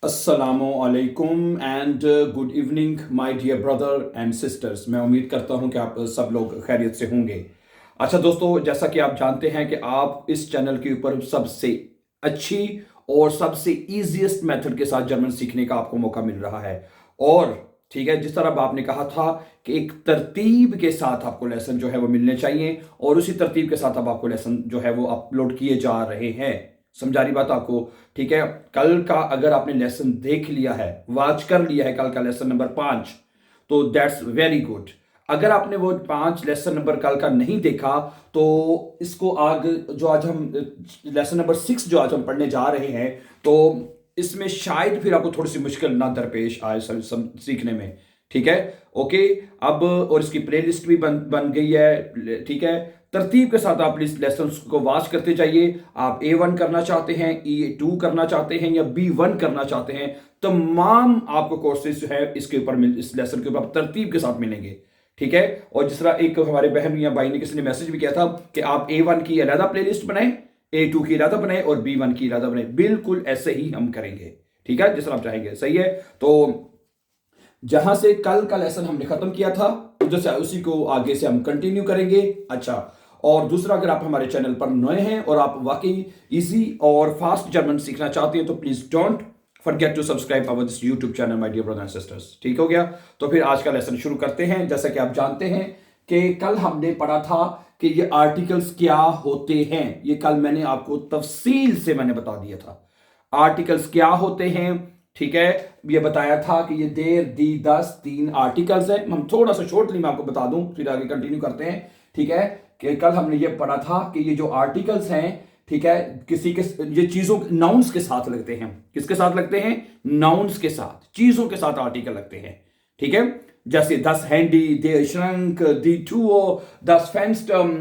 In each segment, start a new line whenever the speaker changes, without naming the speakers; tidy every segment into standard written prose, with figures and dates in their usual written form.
अस्सलामुअलैकुम and good evening my dear brother and sisters. मैं उम्मीद करता हूं कि आप सब लोग खैरियत से होंगे। अच्छा दोस्तों, जैसा कि आप जानते हैं कि आप इस चैनल के ऊपर सबसे अच्छी और सबसे इजीएस्ट मेथड के साथ जर्मन सीखने का आपको मौका मिल रहा है। और ठीक है, जिस तरह आपने कहा था कि एक तरतीब के साथ आपको लेसन जो है वो मिलने चाहिए, और उसी तरतीब के साथ अब आपको लेसन जो है वो अपलोड किए जा रहे हैं। समझा रही बात आपको? ठीक है, कल का अगर आपने लेसन देख लिया है, वॉच कर लिया है कल का लेसन नंबर 5, तो दैट्स वेरी गुड। अगर आपने वो 5 लेसन नंबर कल का नहीं देखा, तो इसको आग जो आज हम लेसन नंबर 6 जो आज हम पढ़ने जा रहे हैं, तो इसमें शायद फिर आपको थोड़ी सी मुश्किल ना दरपेश आए सीखने में। ठीक है, ओके। अब और इसकी प्लेलिस्ट भी बन गई है। ठीक है, तरतीब के साथ आप इस लेसन को वॉच करते जाइए। आप A1 करना चाहते हैं, E2 करना चाहते हैं या B1 करना चाहते हैं, तमाम आपको कोर्सेज जो है इसके ऊपर इस लेसन के ऊपर तरतीब के साथ मिलेंगे। ठीक है, और जिस तरह एक हमारे बहन या भाई ने किसी ने मैसेज भी किया था कि आप A1 की अलग प्लेलिस्ट बनाएं, A2 की अलग बनाएं और B1 की अलग बनाएं, बिल्कुल ऐसे ही हम करेंगे। ठीक है, जिस तरह आप चाहेंगे, सही है। तो जहां से कल का लेसन हमने खत्म किया था, उधर से उसी को आगे से हम कंटिन्यू करेंगे। अच्छा, और दूसरा, अगर आप हमारे चैनल पर नए हैं और आप वाकई इजी और फास्ट जर्मन सीखना चाहते हैं, तो please don't forget to subscribe our this YouTube channel my dear brother and sisters. ठीक हो गया? तो फिर आज का लेसन शुरू करते हैं। जैसा कि आप जानते हैं कि कल हमने पढ़ा था कि ये आर्टिकल्स क्या होते हैं। ये कल मैंने आपको तफसील से मैंने बता दिया था आर्टिकल्स क्या होते हैं। ठीक है, ये बताया था कि ये देर दी दस 3 आर्टिकल्स हैं। हम थोड़ा सा शॉर्टली मैं आपको बता दूं, फिर आगे कंटिन्यू करते हैं। ठीक है, कि कल हमने ये पढ़ा था कि ये जो आर्टिकल्स हैं, ठीक है, किसी के ये चीजों नाउन्स के साथ लगते हैं। किसके साथ लगते हैं? नाउन्स के साथ, चीजों के साथ आर्टिकल लगते हैं। ठीक है, जैसे दस हैंडी, दे श्रंक, दी टूओ, दस फेंस्टम,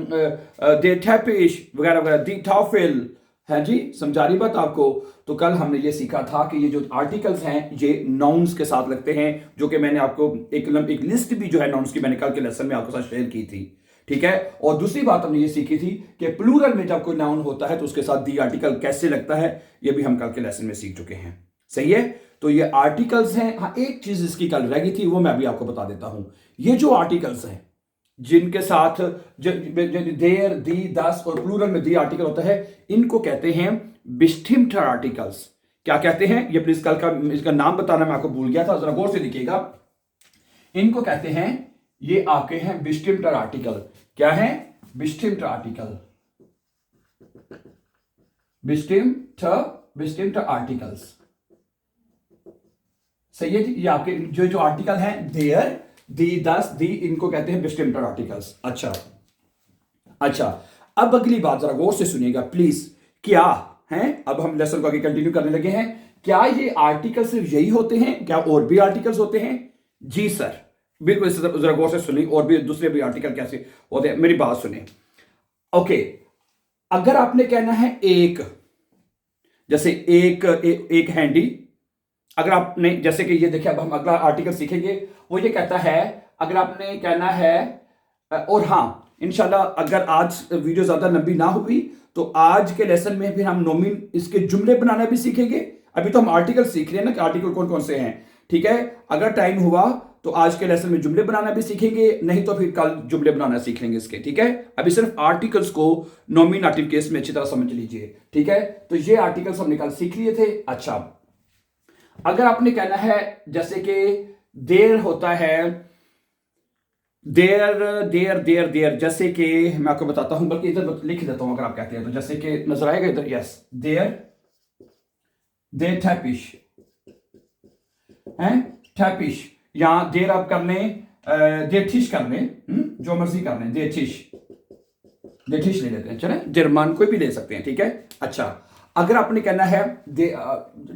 दे टैपिश वगैरह वगैरह, दी टॉफिल है जी। समझा रही बात आपको? तो कल हमने ये सीखा था कि ये जो आर्टिकल्स हैं ये नाउन्स के साथ लगते हैं, जो कि मैंने आपको एक लिस्ट भी जो है नाउन्स की मैंने कल के लेसन में आपके साथ शेयर की थी। ठीक है, और दूसरी बात हमने ये सीखी थी कि प्लूरल में जब कोई नाउन होता है तो उसके साथ दी आर्टिकल कैसे लगता है, ये भी हम कल के लेसन में सीख चुके हैं। सही है, तो ये आर्टिकल्स हैं। हाँ, एक चीज इसकी कल रह गई थी, वो मैं अभी आपको बता देता हूं। ये जो आर्टिकल्स हैं जिनके साथ देर, दी, दस और प्लूरल में दी आर्टिकल होता है, इनको कहते हैं बिस्टिम्टर आर्टिकल्स। क्या कहते हैं ये? प्लीज कल का इसका नाम बताना मैं आपको भूल गया था, जरा गौर से देखिएगा। इनको कहते हैं, ये आपके हैं बिस्टिम्टर आर्टिकल। क्या है? बिस्टिम्टर आर्टिकल, बिस्टिम्टर आर्टिकल्स। सही है जी। ये आपके जो आर्टिकल हैं देयर, दी, दस, दी, इनको कहते हैं बिस्टिम्टर आर्टिकल्स। अच्छा अच्छा, अब अगली बात जरा गौर से सुनिएगा प्लीज। क्या है, अब हम लेसन को आगे कंटिन्यू करने लगे हैं। क्या ये आर्टिकल सिर्फ यही होते हैं? क्या और भी आर्टिकल्स होते हैं? जी सर, बिल्कुल। जरा गौर से सुनिए, और भी दूसरे भी आर्टिकल कैसे होते हैं, मेरी बात सुनिए। ओके, अगर आपने कहना है एक, जैसे एक हैंडी, अगर आपने जैसे कि ये देखिए, अब हम अगला आर्टिकल सीखेंगे, वो ये कहता है, अगर आपने कहना है, और हाँ, इंशाल्लाह अगर आज वीडियो ज्यादा लंबी ना हुई तो आज के लेसन में फिर हम नोमिन इसके जुमले बनाना भी सीखेंगे। अभी तो हम आर्टिकल सीख रहे हैं ना कि आर्टिकल कौन कौन से हैं। ठीक है, अगर टाइम हुआ तो आज के लेसन में जुमले बनाना भी सीखेंगे, नहीं तो फिर कल जुमले बनाना सीख लेंगे इसके। ठीक है, अभी सिर्फ आर्टिकल्स को नॉमिनेटिव केस में अच्छी तरह समझ लीजिए। ठीक है, तो ये आर्टिकल्स हमने कल सीख लिए थे। अच्छा, अगर आपने कहना है, जैसे कि देर होता है, देर देर देर देर, जैसे कि मैं आपको बताता हूं, बल्कि इधर लिख देता हूं अगर आप कहते हैं तो, जैसे कि नजर आएगा इधर, यस, देर, देर टैपिश है, टैपिश, या देर आप कर लें, देठिश कर लें, जो मर्जी कर लें, देठिश, देठिश ले लेते हैं, चले, जर्मन कोई भी ले सकते हैं। ठीक है, अच्छा, अगर आपने कहना है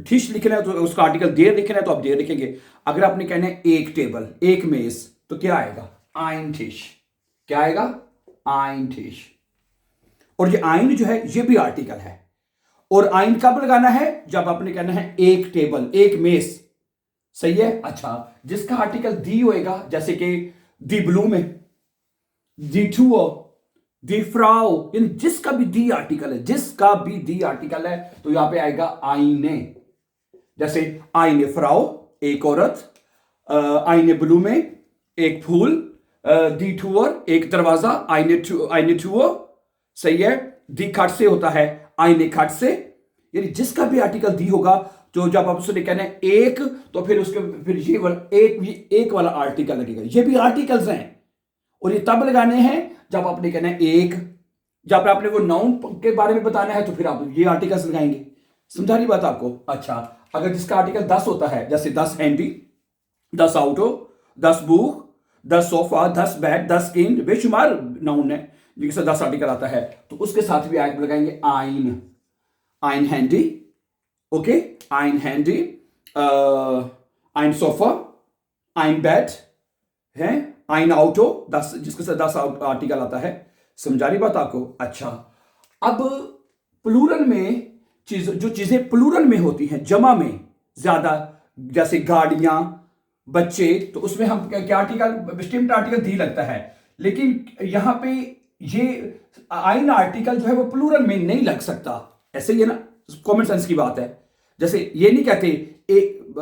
ठिश लिखना है तो उसका आर्टिकल देर लिखना है तो आप देर लिखेंगे। अगर आपने कहना है एक टेबल, एक मेज, तो क्या आएगा? आइन ठिश। क्या आएगा? आइन ठिश। और ये आइन जो है ये भी आर्टिकल है। और आइन कब लगाना है? जब आपने कहना है एक टेबल, एक मेज। सही है। अच्छा, जिसका आर्टिकल दी होएगा, जैसे कि दी ब्लू में, दी टू, दी फ्राउ, इन जिसका भी दी आर्टिकल है, जिसका भी दी आर्टिकल है, तो यहां पे आएगा आईने। जैसे आइने फ्राउ एक औरत, आइने ब्लूमे एक फूल, दी टूअर एक दरवाजा, आइने टूअर, सही है। दी खट से होता है आइने खट से, यानी जिसका भी आर्टिकल दी होगा, जो जब आप उसने कहना है एक, तो फिर उसके फिर ये एक वाला आर्टिकल लगेगा। ये भी आर्टिकल्स हैं और ये तब लगाने हैं जब आपने कहना है एक, जब आपने वो नाउन के बारे में बताना है तो फिर आप ये आर्टिकल्स लगाएंगे। समझा रही बात आपको? अच्छा, अगर जिसका आर्टिकल 10 होता है, जैसे 10 handy, 10 आउटो, 10 book, 10 sofa, 10 bed, 10 king, बेशुमार नाउन है जिससे 10 आर्टिकल आता है, तो उसके साथ भी आप लगाएंगे आइन, आइन हैंडी, ओके, आइन हैंडी, आइन सोफा, आइन बेड है, आइन आउटो, 10 जिसके साथ 10 आर्टिकल आता है। समझा रही बात आपको? अच्छा, अब प्लूरल में जो चीजें प्लूरल में होती हैं, जमा में ज्यादा, जैसे गाड़ियां, बच्चे, तो उसमें हम क्या आर्टिकल, स्टिम्ड आर्टिकल दी लगता है। लेकिन यहां पे ये आइन आर्टिकल जो है वो प्लूरल में नहीं लग सकता। ऐसे ही है ना, कॉमन सेंस की बात है। जैसे ये नहीं कहते एक,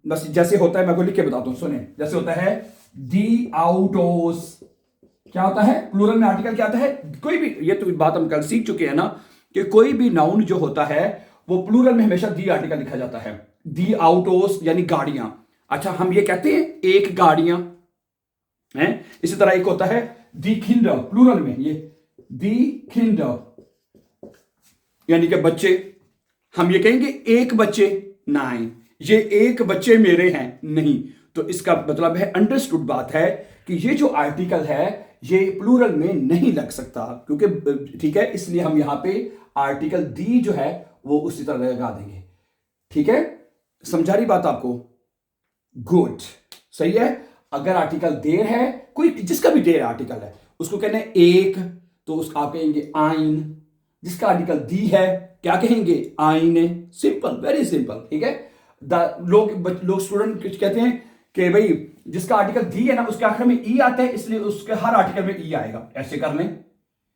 बस जैसे होता है, मैं आपको लिख के बताता हूं, सुने। जैसे होता है दी आउटोस, क्या होता है प्लूरल में आर्टिकल? क्या आता है? कोई भी, ये तो बात हम कल सीख चुके हैं ना, कि कोई भी नाउन जो होता है वो प्लूरल में हमेशा दी आर्टिकल लिखा जाता है। दी आउटोस यानी गाड़ियां। अच्छा, हम ये कहते हैं एक गाड़ियां हैं। इसी तरह एक होता है दी किंडर, प्लूरल में ये दी किंडर यानी कि बच्चे। हम ये कहेंगे एक बच्चे, नहीं, ये एक बच्चे मेरे हैं, नहीं। तो इसका मतलब है, अंडरस्टूड बात है कि ये जो आर्टिकल है ये प्लूरल में नहीं लग सकता, क्योंकि ठीक है, इसलिए हम यहां पे आर्टिकल दी जो है वो उसी तरह लगा देंगे। ठीक है, समझा रही बात आपको? गुड, सही है। अगर आर्टिकल देर है, कोई जिसका भी देर आर्टिकल है, उसको कहना है एक, तो उसका आप कहेंगे आइन। जिसका आर्टिकल दी है, क्या कहेंगे? आइने। Simple, very simple. ठीक है, लोग स्टूडेंट कहते हैं कि भाई जिसका आर्टिकल दी है ना, उसके आखिर में ई आता है, इसलिए उसके हर आर्टिकल में ई आएगा। ऐसे कर लें।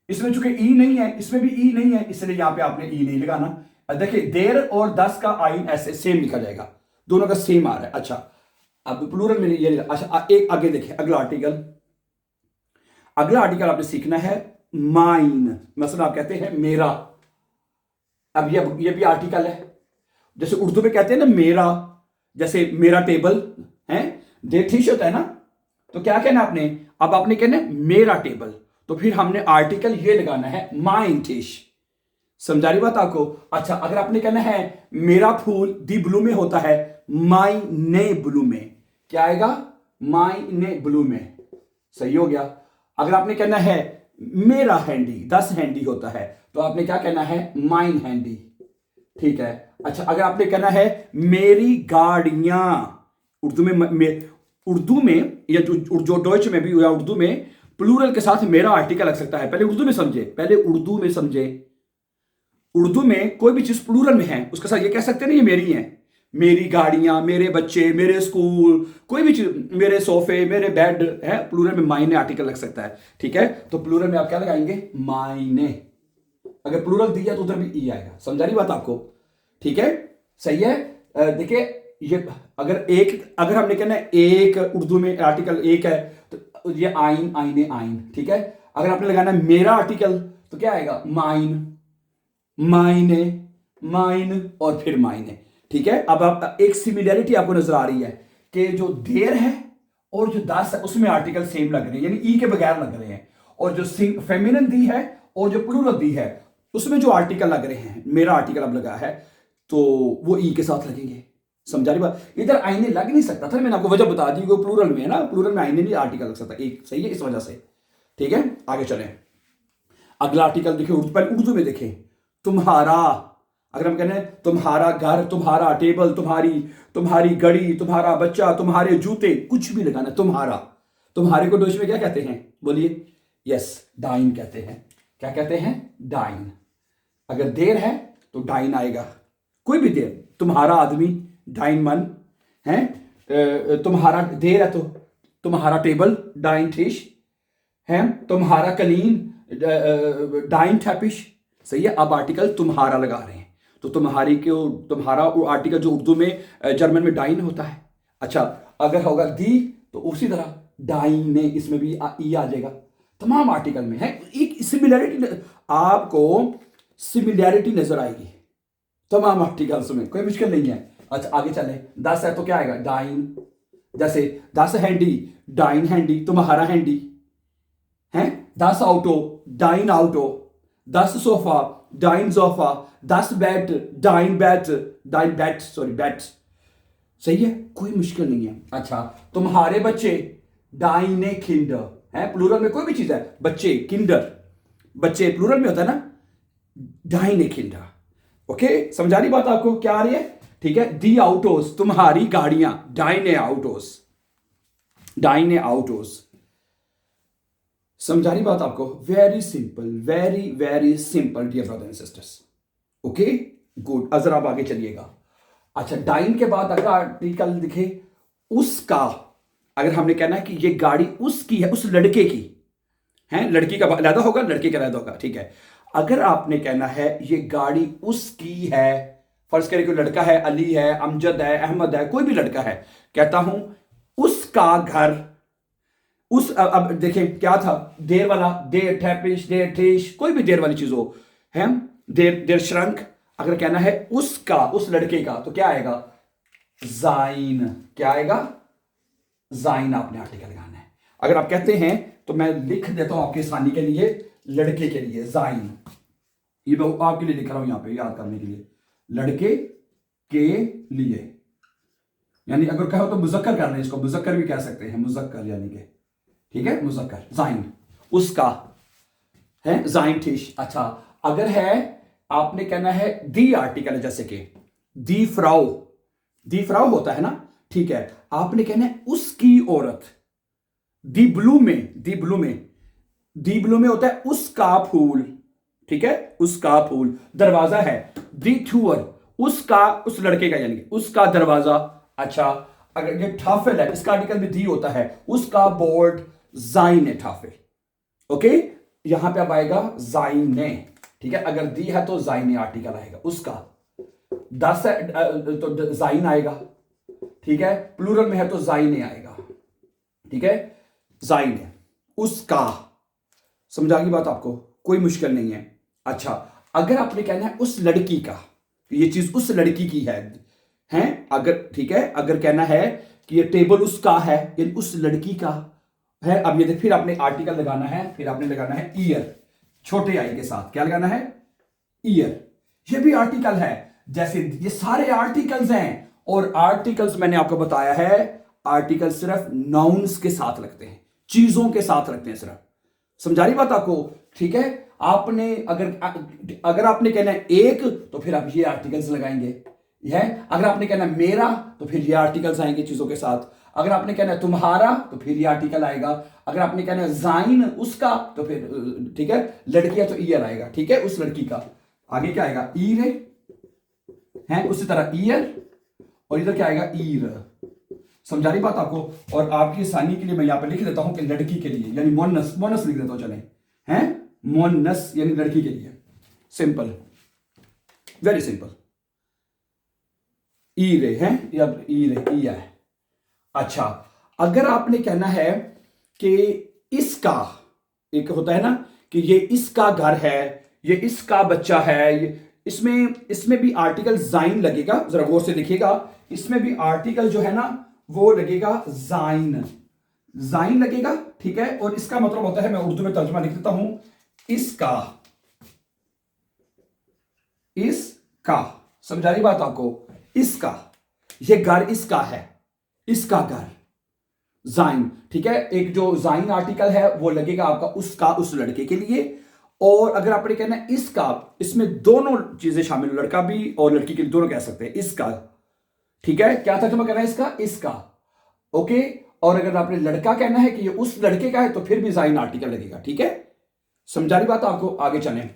इसमें चूंकि ई नहीं है, इसमें भी ई नहीं है, इसलिए यहां पे आपने ई नहीं लगाना। देखिए, देर और 10 का आइन ऐसे सेम लिखा जाएगा, दोनों का सेम आ रहा है। अच्छा, अब प्लूरल में ये, अच्छा एक आगे देखिए, अगला आर्टिकल आपने सीखना है माइन। मतलब आप कहते हैं मेरा। अब ये भी आर्टिकल है, जैसे उर्दू में कहते हैं ना मेरा, जैसे मेरा टेबल है, ठीक होता है ना, तो क्या कहना आपने? अब आपने कहना है मेरा टेबल, तो फिर हमने आर्टिकल ये लगाना है माइन टिश। समझा रही बात आपको? अच्छा, अगर आपने कहना है मेरा फूल, दी ब्लू में होता है, माई ने ब्लू में, क्या आएगा? माई ने ब्लू में। सही हो गया। अगर आपने कहना है मेरा हैंडी, 10 हैंडी होता है, तो आपने क्या कहना है? Mine handy. ठीक है। अच्छा, अगर आपने कहना है मेरी गाड़ियां, उर्दू में या जो डॉइच में भी या उर्दू में प्लूरल के साथ मेरा आर्टिकल लग सकता है। पहले उर्दू में समझे, उर्दू में कोई भी चीज प्लूरल में है, उसके साथ ये कह सकते हैं ना, ये मेरी है। मेरी गाड़ियां, मेरे बच्चे, मेरे स्कूल, कोई भी चीज, मेरे सोफे, मेरे बेड है, प्लूरल में मायने आर्टिकल लग सकता है। ठीक है, तो प्लूरल में आप क्या लगाएंगे? मायने। अगर प्लूरल दिया तो उधर भी ई आएगा। समझा रही बात आपको? ठीक है, सही है। देखिए, ये अगर हमने कहना है एक, उर्दू में आर्टिकल एक है, तो ये आइन, आइने, आइन। ठीक है। अगर आपने लगाना है मेरा आर्टिकल, तो क्या आएगा? माइन, मायने, माइन और फिर मायने। ठीक है। अब आप एक सिमिलैरिटी आपको नजर आ रही है कि जो देर है और जो 10 है उसमें आर्टिकल सेम लग रहे हैं, यानी ई के बगैर लग रहे हैं। और जो फेमिनिन दी है और जो प्लूरल दी है उसमें जो आर्टिकल लग रहे हैं, मेरा आर्टिकल अब लगा है, तो वो ई के साथ लगेंगे। समझा रही बात? इधर आईने लग नहीं सकता था, मैंने आपको वजह बता दी, वो प्लूरल में है ना, प्लूरल में आईने नहीं आर्टिकल लग सकता एक। सही है, इस वजह से। ठीक है, आगे चलें। अगला आर्टिकल देखिए, पहले उर्दू में देखें। तुम्हारा, अगर हम कहते हैं तुम्हारा घर, तुम्हारा टेबल, तुम्हारी घड़ी, तुम्हारा बच्चा, तुम्हारे जूते, कुछ भी लगाना। तुम्हारे को डोच में क्या कहते हैं? बोलिए। यस, डाइन कहते हैं। क्या कहते हैं? डाइन। अगर देर है तो डाइन आएगा, कोई भी देर। तुम्हारा आदमी, डाइन मन है। तुम्हारा देर है तो तुम्हारा टेबल, डाइन टिश है। तुम्हारा कलीन, डाइन टैपिश। सही है। अब आर्टिकल तुम्हारा लगा रहे हैं, तो तुम्हारा आर्टिकल जो उर्दू में जर्मन में डाइन होता है। अच्छा, अगर होगा दी तो उसी तरह डाइने, इसमें भी ई आ जाएगा। तमाम आर्टिकल में है एक सिमिलैरिटी, आपको सिमिलैरिटी नजर आएगी तमाम आर्टिकल्स में, कोई मुश्किल नहीं है। अच्छा आगे चले, 10 है तो क्या आएगा डाइन। जैसे 10 हैंडी, डाइन हैंडी, तुम्हारा हैंडी है। 10 ऑटो, डाइन ऑटो। 10 सोफा, डाइन सोफा। 10 बैट, डाइन बैट, डाइन बैट, सॉरी बैट। सही है, कोई मुश्किल नहीं है। अच्छा, तुम्हारे बच्चे, डाइने किंडर है, प्लूरल में कोई भी चीज है, बच्चे किंडर, बच्चे प्लूरल में होता है ना, डाइने किंडर। ओके, समझा रही बात आपको, क्या आ रही है? ठीक है, दी आउटोस, तुम्हारी गाड़ियां, डाइने आउटोस, डाइने आउटोस। समझा रही बात आपको? Very simple, very very simple dear brother and sisters. Okay good, अजर आप आगे चलिएगा। अच्छा, डाइन के बाद अगर आर्टिकल दिखे उसका, अगर हमने कहना है कि ये गाड़ी उसकी है, उस लड़के की है, लड़की का लैदा होगा, लड़के का लैदा होगा, ठीक है। अगर आपने कहना है ये गाड़ी उसकी है, फर्ज करें कोई लड़का है, अली है, अमजद है, अहमद है, कोई भी लड़का है, कहता हूं उसका घर, उस अब देखें क्या था, देर वाला, देर ठैपिश, देर ठेश, कोई भी देर वाली चीज हो है, देर देर श्रंक। अगर कहना है उसका, उस लड़के का, तो क्या आएगा? जाइन। क्या आएगा? जाइन आपने आर्टिकल लगाना है। अगर आप कहते हैं तो मैं लिख देता हूं आपकी आसानी के लिए, लड़के के लिए जाइन, ये मैं आपके लिए लिख रहा हूं यहां पे याद करने के लिए, लड़के के लिए। यानी अगर कहो तो मुजक्कर कर लें, इसको मुजक्कर भी कह सकते हैं, मुजक्कर यानी कि, ठीक है, मुजक्कर, जाइन, उसका है, जाइन ठिश। अच्छा, अगर है आपने कहना है दी आर्टिकल, जैसे कि दी फ्राउ, दी फ्राउ होता है ना, ठीक है, आपने कहना है उसकी औरत, दी ब्लू में, दी ब्लू में, दी ब्लू में होता है उसका फूल, ठीक है, उसका फूल। दरवाजा है दी थूअर, उसका, उस लड़के का, यानी उसका दरवाजा। अच्छा, अगर ये ठाफिल है, इसका आर्टिकल भी दी होता है, उसका बोर्ड, जाइन है ठाफिल। ओके, यहां पे अब आएगा जाइन ने, ठीक है, अगर दी है तो जाइन आर्टिकल आएगा उसका। 10 है तो जाइन आएगा, ठीक है, प्लूरल में है तो जाइन आएगा, ठीक है, जाइन है, उसका। समझा गई बात आपको? कोई मुश्किल नहीं है। अच्छा, अगर आपने कहना है उस लड़की का, ये चीज उस लड़की की है, अगर, ठीक है, अगर कहना है कि ये टेबल उसका है, यानी उस लड़की का है। अब ये फिर आपने आर्टिकल लगाना है, फिर आपने लगाना है ईयर, छोटे आई के साथ। क्या लगाना है? ईयर। ये भी आर्टिकल है, जैसे ये सारे आर्टिकल्स हैं, और आर्टिकल्स मैंने आपको बताया है, आर्टिकल सिर्फ नाउन्स के साथ लगते हैं, चीजों के साथ लगते हैं सिर्फ। समझा रही बात आपको? ठीक है, आपने अगर आपने कहना है एक, तो फिर आप ये आर्टिकल्स लगाएंगे, है। अगर आपने कहना है मेरा, तो फिर ये आर्टिकल्स आएंगे चीजों के साथ। अगर आपने कहना है तुम्हारा, तो फिर ये आर्टिकल आएगा। अगर आपने कहना है जाइन उसका, तो फिर, ठीक है, लड़की है तो ईयर आएगा, ठीक है, उस लड़की का। आगे क्या आएगा? ईर है, उसी तरह ईयर, और इधर क्या आएगा? ईर। समझा रही बात आपको? और आपकी आसानी के लिए मैं यहां पर लिख देता हूं कि लड़की के लिए, यानी मोनस, मोनस लिख देता हूं, चले, हैं, मोनस यानी लड़की के लिए। Simple, very simple. ईरे है, या ईरे, ईया है। अच्छा, अगर आपने कहना है कि इसका, एक होता है ना कि ये इसका घर है, ये इसका बच्चा है, इसमें भी आर्टिकल जाइन लगेगा। जरा गौर से देखिएगा, इसमें भी आर्टिकल जो है ना वो लगेगा जाइन, जाइन लगेगा, ठीक है। और इसका मतलब होता है, मैं उर्दू में तर्जुमा लिख देता हूं, इसका, इसका। समझा रही बात आपको? इसका, ये घर इसका है, इसका घर, जाइन, ठीक है। एक जो जाइन आर्टिकल है वो लगेगा आपका उसका, उस लड़के के लिए। और अगर आपने कहना है इसका, इसमें दोनों चीजें शामिल, लड़का भी और लड़की के लिए दोनों कह सकते हैं, इसका, ठीक है। क्या तर्जुमा करना है इसका? इसका, ओके। और अगर आपने लड़का कहना है कि ये उस लड़के का है, तो फिर भी जाइन आर्टिकल लगेगा, ठीक है। समझा रही बात आपको? आगे चलें,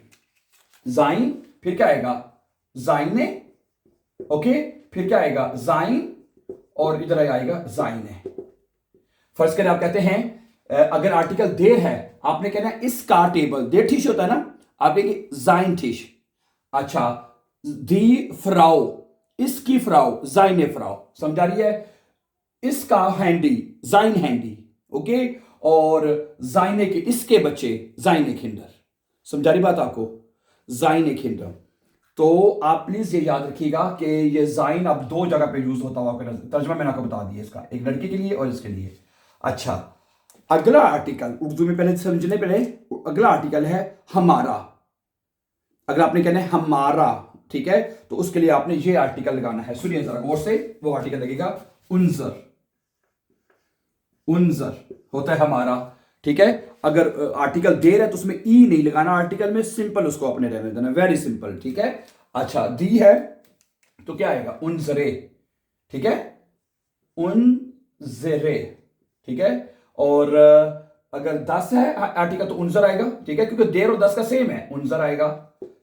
जाइन, फिर क्या आएगा? जाइने, ओके, फिर क्या आएगा? जाइन, और इधर आएगा जाइन है। फर्ज करें आप कहते हैं अगर आर्टिकल देर है, आपने कहना है इसका टेबल, देर ठीश होता है ना, आप कहेंगे जाइन ठीश। अच्छा, दी फ्राउ, इसकी फ्राउ, जाइने फ्राउ, समझा रही है? इसका हैंडी, जाइन हैंडी, ओके। और जाइने के, इसके बच्चे जाइने किंडर, समझा रही बात आपको? जाइने किंडर। तो आप प्लीज ये याद रखिएगा कि ये जाइन अब दो जगह पे यूज होता हुआ तर्जमा मैंने आपको बता दिया इसका, एक लड़के के लिए और इसके लिए। अच्छा, अगला आर्टिकल उर्दू में पहले समझने, पहले अगला आर्टिकल है हमारा। अगर आपने कहना है हमारा, ठीक है, तो उसके लिए आपने ये आर्टिकल लगाना है। सुनिए जरा गौर से, वो आर्टिकल लगेगा उनजर। उनजर होता है हमारा, ठीक है। अगर आर्टिकल देर है तो उसमें ई नहीं लगाना आर्टिकल में, सिंपल उसको अपने रहने देना, वेरी सिंपल, ठीक है। अच्छा, दी है तो क्या आएगा? उनजरे, ठीक है, उनजरे, ठीक है। और अगर 10 है आर्टिकल तो उनजर आएगा, ठीक है, क्योंकि देर और 10 का सेम है, उनजर आएगा,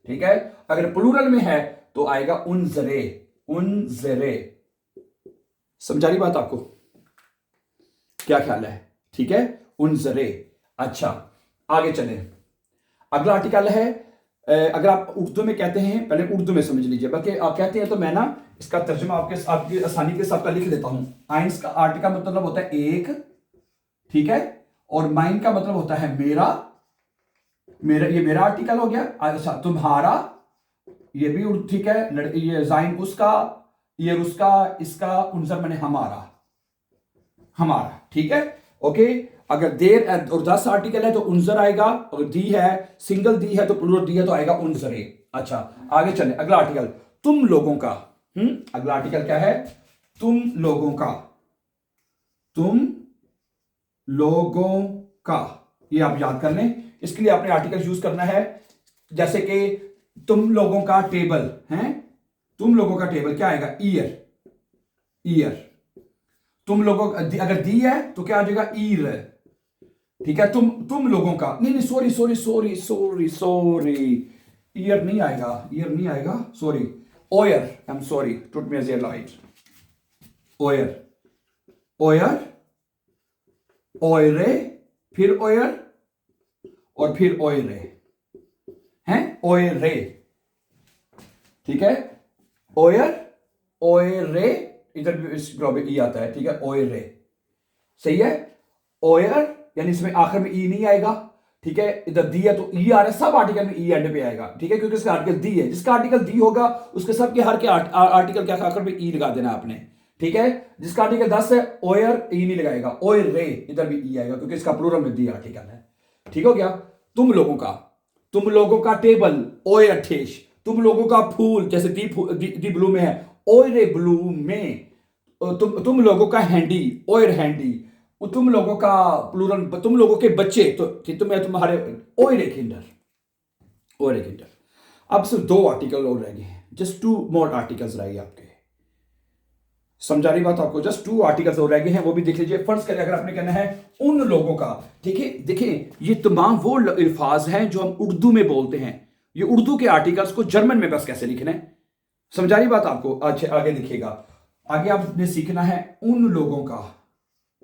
ठीक है। अगर प्लूरल में है तो आएगा उनजरे, उनजरे। समझा रही बात आपको? क्या ख्याल है? ठीक है, उनजरे। अच्छा, आगे चले। अगला आर्टिकल है, अगर आप उर्दू में कहते हैं, पहले उर्दू में समझ लीजिए, बल्कि आप कहते हैं तो मैं ना इसका तर्जुमा आपकी आसानी के साथ लिख देता हूं। आइंस का आर्टिकल मतलब होता है एक, ठीक है, और माइन का मतलब होता है मेरा, मेरा, ये मेरा आर्टिकल हो गया। अच्छा, तुम्हारा, ये भी ठीक है, ये जाइन उसका, ये उसका, इसका, उनजर मैंने हमारा, हमारा, ठीक है, ओके। अगर देर और 10 आर्टिकल है तो उनजर आएगा, अगर दी है, सिंगल दी है तो प्लूरल दी है तो आएगा उनजरे। अच्छा, आगे चले, अगला आर्टिकल तुम लोगों का। अगला आर्टिकल क्या है? तुम लोगों का, तुम लोगों का, ये आप याद कर लें। इसके लिए आपने आर्टिकल यूज करना है, जैसे कि तुम लोगों का टेबल है, तुम लोगों का टेबल क्या आएगा? Year, year. तुम लोगों, अगर दी है तो क्या आ जाएगा? ईर, ठीक है। तुम लोगों का, नहीं नहीं, sorry sorry sorry sorry sorry, year नहीं आएगा, ईयर नहीं आएगा, सॉरी, ओयर, आई एम सॉरी, टुट मी एज ए लाइट, ओयर, ओयर, ओयरे, फिर ओयर, और फिर ओयरे, हैं, ओयरे, ठीक है, ओयर, ओयरे, इधर भी इस ई आता है, ठीक है, ओयरे, सही है। ओयर यानी इसमें आखिर में ई नहीं आएगा, ठीक है। इधर दी है तो ई आ रहा है, सब आर्टिकल में ई एंड पे आएगा, ठीक है, क्योंकि इसका आर्टिकल दी है। जिसका आर्टिकल दी होगा उसके सब के हर के आर्टिकल क्या आखिर में ई लगा देना आपने, ठीक है। जिसका आर्टिकल 10 है, ओयर, ई नहीं लगाएगा, ओयर रे, इधर भी ई आएगा क्योंकि इसका प्लूरल में दी आर्टिकल है, ठीक हो गया। तुम लोगों का, तुम लोगों का टेबल, ओयर ठेश। तुम लोगों का फूल, जैसे दी ब्लू में है, ओयर ब्लू में। तुम लोगों का हैंडी, ओयर हैंडी। तुम लोगों का प्लूरल, तुम लोगों के बच्चे, तो तुम्हारे, ओयर किंडर, ओयर किंडर। अब सिर्फ 2 आर्टिकल और रह गए हैं, जस्ट 2 मोर आर्टिकल्स रह गए आपके। समझा रही बात आपको? जस्ट 2 आर्टिकल्स और रह गए हैं, वो भी देख लीजिए। फर्ज करें, अगर आपने कहना है उन लोगों का, ठीक है, देखिए ये तमाम वो अल्फाज हैं जो हम उर्दू में बोलते हैं। ये उर्दू के आर्टिकल्स को जर्मन में बस कैसे लिखना है, समझा रही बात आपको? अच्छा, आगे देखिएगा, आगे आपने सीखना है उन लोगों का,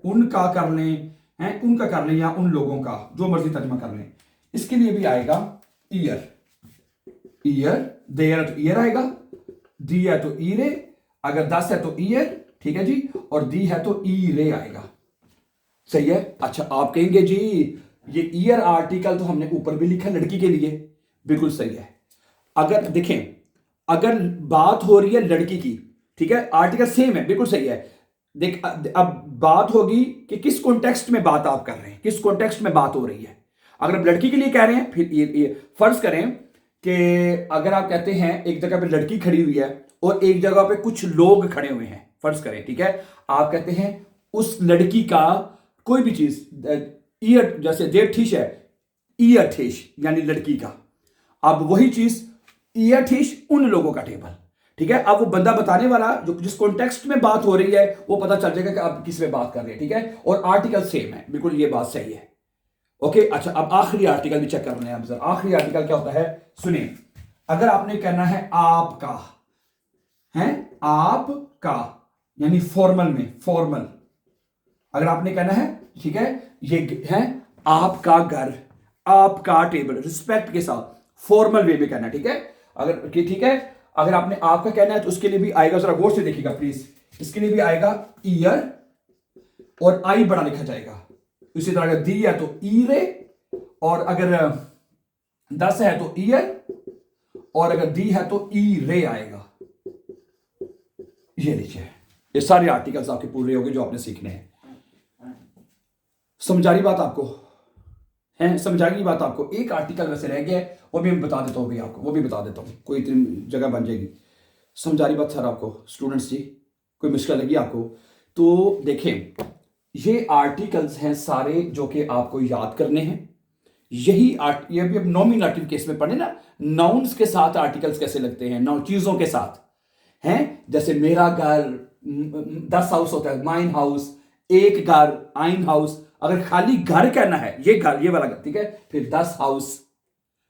उनका कर लें, हैं, उनका कर लें, या उन लोगों का, जो मर्जी तर्जमा कर लें। इसके लिए भी आएगा ईयर, ईयर, देयर तो ईयर आएगा, दी है तो ईरे, अगर 10 है तो ईयर, ठीक है जी, और दी है तो ईरे आएगा, सही है। अच्छा, आप कहेंगे जी ये ईयर आर्टिकल तो हमने ऊपर भी लिखा लड़की के लिए, बिल्कुल सही है। अगर देखें, अगर बात हो रही है लड़की की, ठीक है, आर्टिकल सेम है, बिल्कुल सही है। देख, अब बात होगी कि किस कॉन्टेक्स्ट में बात आप कर रहे हैं, किस कॉन्टेक्स्ट में बात हो रही है। अगर आप लड़की के लिए कह रहे हैं, फिर ये फर्ज करें कि अगर आप कहते हैं एक जगह पे लड़की खड़ी हुई है और एक जगह पे कुछ लोग खड़े हुए हैं, फर्ज करें, ठीक है, आप कहते हैं उस लड़की का कोई भी चीज, ईयर, जैसे देर ठीश है, ईयर ठीश यानी लड़की का। अब वही चीज ईयर ठीश, उन लोगों का टेबल, ठीक है। अब वो बंदा बताने वाला जो जिस कॉन्टेक्स्ट में बात हो रही है वो पता चल जाएगा कि आप किस में बात कर रहे हैं, ठीक है, और आर्टिकल सेम है, बिल्कुल ये बात सही है, ओके। अच्छा, अब आखिरी आर्टिकल भी चेक कर रहे हैं हम सर। आखिरी आर्टिकल क्या होता है, सुनिए। अगर आपने कहना है आपका, है, आपका यानी फॉर्मल में, फॉर्मल, अगर आपने कहना है, ठीक है, ये है आपका घर, आपका टेबल, रिस्पेक्ट के साथ फॉर्मल वे में कहना है, ठीक है। अगर ठीक है, अगर आपने आपका कहना है तो उसके लिए भी आएगा, जरा गौर से देखिएगा प्लीज, इसके लिए भी आएगा ईयर और आई बड़ा लिखा जाएगा। इसी तरह अगर दी है तो ईरे, और अगर 10 है तो ईयर, और अगर दी है तो ई रे आएगा। ये लीजिए, ये सारे आर्टिकल्स आपके पूरे होंगे जो आपने सीखने हैं। समझा रही बात आपको है? समझा रही बात आपको? एक आर्टिकल वैसे रह गया है, वो भी मैं बता देता हूँ भी आपको, वो भी बता देता हूँ, कोई इतनी जगह बन जाएगी। समझा रही बात सर आपको स्टूडेंट्स जी? कोई मुश्किल लगी आपको? तो देखें, ये आर्टिकल्स हैं सारे जो कि आपको याद करने हैं। ये भी अब नॉमिनेटिव केस में पढ़े ना, नाउन्स के साथ आर्टिकल्स कैसे लगते हैं, नाउन चीजों के साथ हैं। जैसे मेरा घर 10 हाउस होता है, माइन हाउस, एक घर आइन हाउस। अगर खाली घर कहना है, ये घर, ये वाला घर, ठीक है, फिर 10 हाउस।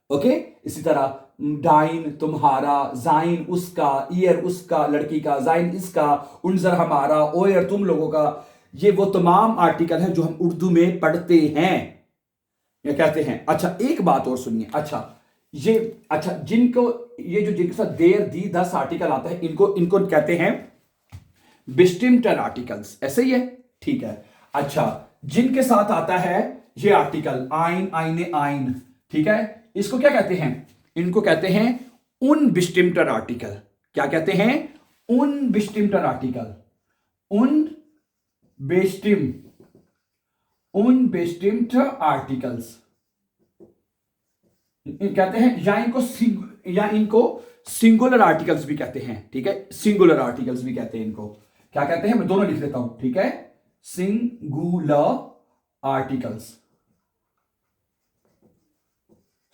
ओके, इसी तरह डाइन तुम्हारा, जाइन उसका, ईयर उसका लड़की का, जाइन इसका, उनजर हमारा, ओयर तुम लोगों का। ये वो तमाम आर्टिकल हैं जो हम उर्दू में पढ़ते हैं या कहते हैं। अच्छा, एक बात और सुनिए। अच्छा, जिनको ये जो जिनके साथ देर दी 10 आर्टिकल आता है, इनको कहते हैं बिस्टिम्टर आर्टिकल्स, ऐसे ही है, ठीक है। अच्छा, जिनके साथ आता है ये आर्टिकल आइन, आइने, आइन, ठीक है, इसको क्या कहते हैं? इनको कहते हैं उन बिस्टिम्टर आर्टिकल। क्या कहते हैं? उन बिस्टिम्टर आर्टिकल। उन बेस्टिम्ट आर्टिकल्स कहते हैं, या इनको सिंगुलर आर्टिकल्स भी कहते हैं, ठीक है, सिंगुलर आर्टिकल्स भी कहते हैं इनको। क्या कहते हैं? मैं दोनों लिख देता हूं, ठीक है, सिंगुलर आर्टिकल्स,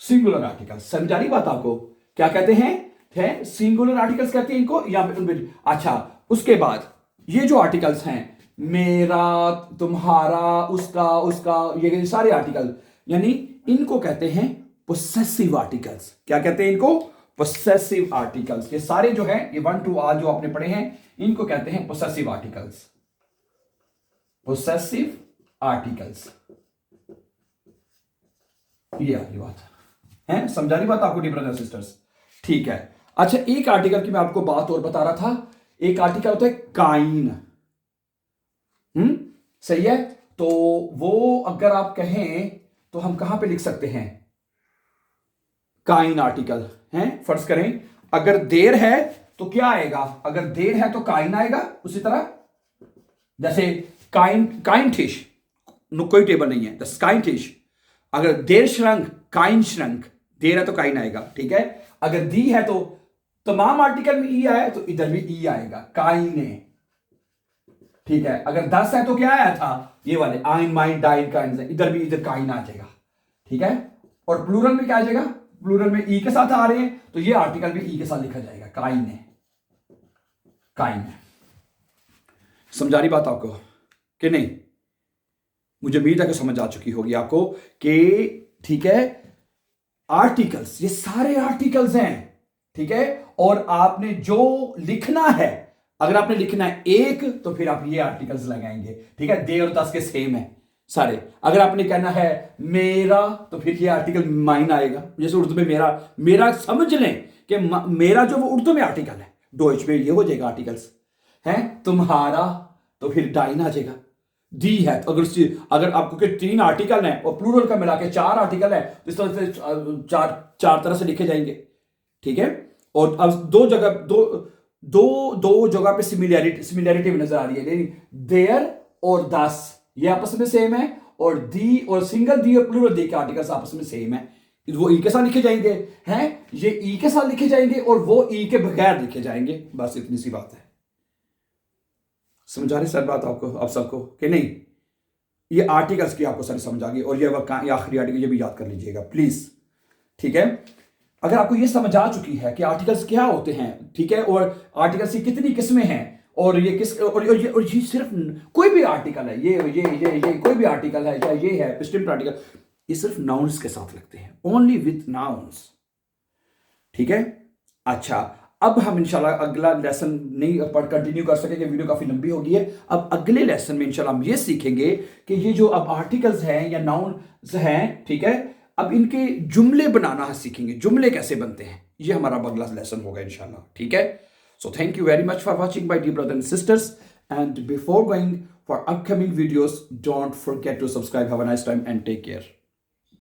सिंगुलर आर्टिकल्स। समझा रही बात आपको? क्या कहते हैं? सिंगुलर आर्टिकल्स कहते हैं इनको, या अच्छा, उसके बाद ये जो आर्टिकल्स हैं, मेरा, तुम्हारा, उसका, ये सारे आर्टिकल, यानी इनको कहते हैं पोसेसिव आर्टिकल्स। क्या कहते हैं इनको? Possessive articles. ये सारे जो है, ये 1 to R जो आपने पढ़े हैं, इनको कहते हैं पोसेसिव आर्टिकल्स। पोसेसिव आर्टिकल्स, ये आगे बात है। समझा रही बात आपको ब्रदर सिस्टर्स? ठीक है। अच्छा, एक आर्टिकल की मैं आपको बात और बता रहा था। एक आर्टिकल होता है काइन। सही है। तो वो अगर आप कहें तो हम कहां पे लिख सकते हैं? काइन आर्टिकल है। फर्ज करें अगर देर है तो क्या आएगा? अगर देर है तो काइन आएगा। उसी तरह जैसे काइंटिश, कोई टेबल नहीं है, काइंटिश। अगर देर श्रंक, काइन श्रंक, देर है तो काइन आएगा, ठीक है। अगर दी है तो तमाम आर्टिकल में ई आया तो इधर भी ई आएगा, काइने, ठीक है। अगर 10 है तो क्या आया था? ये वाले आइन, माइन, डाइन, काइन, इधर भी इधर काइन आ जाएगा, ठीक है। और प्लूरल में क्या आ जाएगा? प्लूरल में ई के साथ आ रहे हैं तो ये आर्टिकल भी ई के साथ लिखा जाएगा, काइने, काइने। समझा रही बात आपको कि नहीं? मुझे उम्मीद है कि समझ आ चुकी होगी आपको कि, ठीक है, आर्टिकल्स, ये सारे आर्टिकल्स हैं, ठीक है। और आपने जो लिखना है, अगर आपने लिखना है एक, तो फिर आप ये आर्टिकल्स लगाएंगे, ठीक है। दे और 10 के सेम है सारे। अगर आपने कहना है मेरा, तो फिर ये आर्टिकल माइन आएगा। जैसे उर्दू में मेरा समझ लें कि मेरा जो वो उर्दू में आर्टिकल है, डोइच में ये हो जाएगा आर्टिकल्स है। तुम्हारा तो फिर डाइन आ जाएगा। दी है तो अगर आपको के 3 आर्टिकल हैं और प्लूरल का मिला के 4 आर्टिकल है, तो इस तरह से चार तरह से लिखे जाएंगे, ठीक है। और अब दो जगह पे सिमिलैरिटी नजर आ रही है। देयर और 10 ये आपस में सेम है, और दी और सिंगल दी और प्लूरल दी के आर्टिकल्स आपस में सेम है। वो ई के साथ लिखे जाएंगे हैं, ये ई के साथ लिखे जाएंगे और वो ई के बगैर लिखे जाएंगे। बस इतनी सी बात है। समझा रही सर बात आपको, आप सबको कि नहीं? ये आर्टिकल्स की आपको सारी समझ आ गई। और ये आखिरी आर्टिकल ये भी याद कर लीजिएगा प्लीज, ठीक है। अगर आपको ये समझ आ चुकी है कि आर्टिकल्स क्या होते हैं, ठीक है, और आर्टिकल्स की कितनी किस्में हैं, और ये किस और ये सिर्फ कोई भी आर्टिकल है, ये कोई भी आर्टिकल है, या ये है प्रिस्टिम्प्ट आर्टिकल, ये सिर्फ नाउन्स के साथ लगते हैं, ओनली विथ नाउन्स, ठीक है। अच्छा, अब हम इंशाल्लाह अगला लेसन नहीं पढ़ कंटिन्यू कर सकेंगे, वीडियो काफी लंबी हो गई है। अब अगले लेसन में इंशाल्लाह हम ये सीखेंगे कि ये जो अब आर्टिकल्स हैं या नाउन्स हैं, ठीक है, अब इनके जुमले बनाना सीखेंगे, जुमले कैसे बनते हैं, ये हमारा अगला लेसन होगा इंशाल्लाह, ठीक है। So thank you very much for watching my dear brother and sisters, and before going for upcoming videos, don't forget to subscribe. Have a nice time and take care.